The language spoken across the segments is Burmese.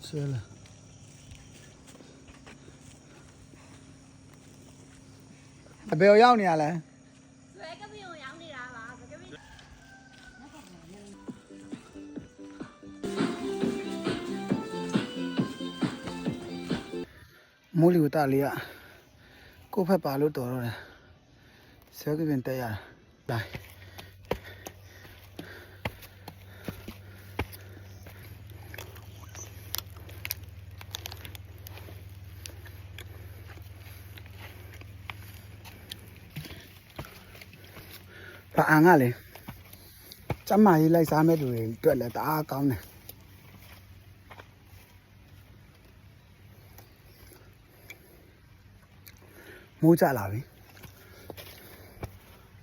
ဆွဲလာအဘယ်ရောက်နေရလဲဆွဲကပင်းကိုရောက်နေတာပါကပင်းမိုးလီကိုတလေးကကိုဖက်ပါလို့တော်တော့တယ်ဆွဲကပင်တက်ရတာလိုက်ဘာအန်ကလေကျမကြီးလိုက်စားမဲ့လူတွေတွေ့လဲတအားကောင်းတယ်မိုးကြလာပြီ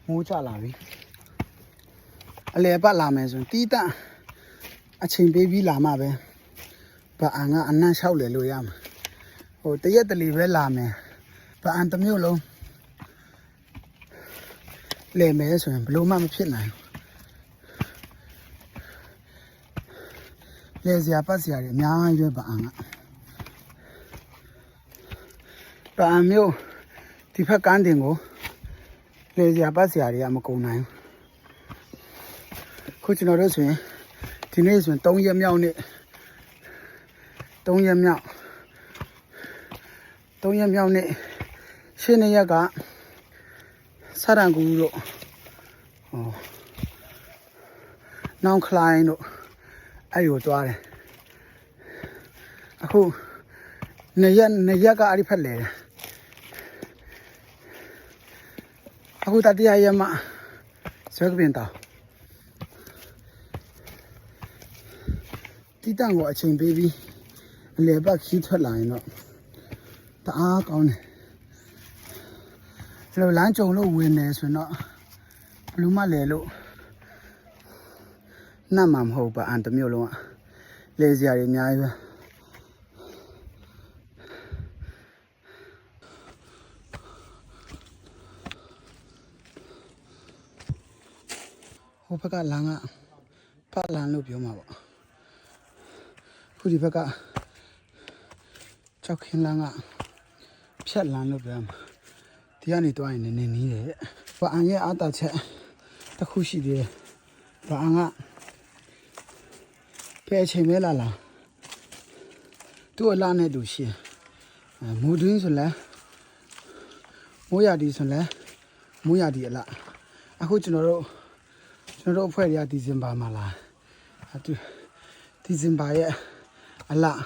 မိုးကြလာပြီအလဲပတ်လာမယ်ဆိုရင်တီးတန့်အချိန်ပေးပြီးလာမှပဲဘာအန်ကအနံ့လျှောက်လေလို့ရမှာဟိုတရက်တလီပဲလာမယ်ဘာအန်တစ်မျိုးလုံးလဲမယ်ဆိုရင်ဘလို့မှမဖြစ်နိုင်ဘူးလဲစရာပတ်စရာတွေအများကြီးပဲဘာအန်ကဘာအန်မျိုးဒီဖက်ကန်းတင်ကိုလဲစရာပတ်စရာတွေကမကုန်နိုင်ဘူးခုကျွန်တော်တို့ဆိုရင်ဒီနေ့ဆိုရင်3ရက်မြောက်နေ့3ရက်မြောက်နေ့ရှင်းနေရက်ကစရန်ကူတို့နောင်ခလိုင်းတို့အဲ့ဒီကိုသွားတယ်အခုနေရက်ကအဲ့ဒီဖက်လဲတယ်အခုတတိယရက်မှဆွဲကပင်တောင်တီးတန့်ကိုအချိန်ပေးပြီးအလဲပတ်ခီးထွက်လာရင်တော့တအားကောင်းတယ်အဲ့လိုလမ်းကြုံလို့ဝင်နေဆိုတော့ဘလူးမလဲလို့နှမ်းမှာမဟုတ်ပါအန်တစ်မျိုးလုံးကလဲစရာတွေအများကြီးပဲဟိုဘက်ကလမ်းကပတ်လမ်းလို့ပြောမှာပေါ့ခုဒီဘက်ကကြောက်ခင်းလမ်းကဖြတ်လမ်းလို့ပြောမှာဒီကနေတွားရင်နည်းနည်းနီးတယ်ဘာအန်ရဲ့အားတာချက်တစ်ခုရှိသေးတယ်ဘာအန်ကဖဲချိန်မဲလာသူ့အလားနဲ့တူရှင်မူတွင်းဆိုလဲမိုးရဒီဆိုလဲမိုးရဒီအလားအခုကျွန်တော်တို့အဖွဲ့တွေကဒီဇင်ဘာမှာလာဒီဇင်ဘာရဲ့အလား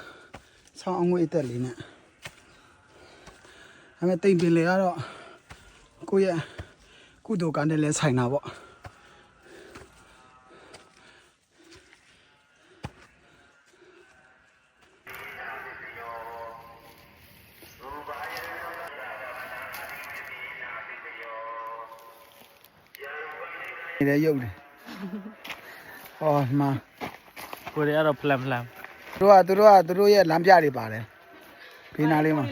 ဆောင်းအငွေ့အသက်လေးနဲ့အဲ့မဲ့တိမ်ပင်လေကတော့ကိုယ့်ရဲ့ကုသိုလ်ကံနဲ့လဲဆိုင်တာပေါ့နေရုပ်တယ်ဟောမှာကိုရီးယားတော့ဖလန်သူတို့ရဲ့လမ်းပြတွေပါတယ်ဖေးနာလေးမှာ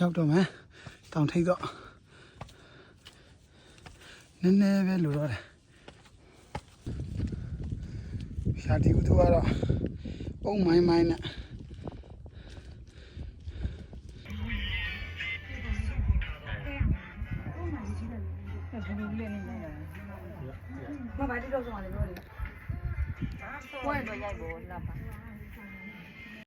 ရောက်တော့မယ်တောင်ထိပ်တော့နည်းနည်းပဲလိုတော့တယ်ရှာတီဦးတို့ကတော့ပုံမိုင်းနဲ့မဘာတိတော့ဆုံးပါလေပြောလေဘွဲ့တော့ရိုက်ဖို့လာပါ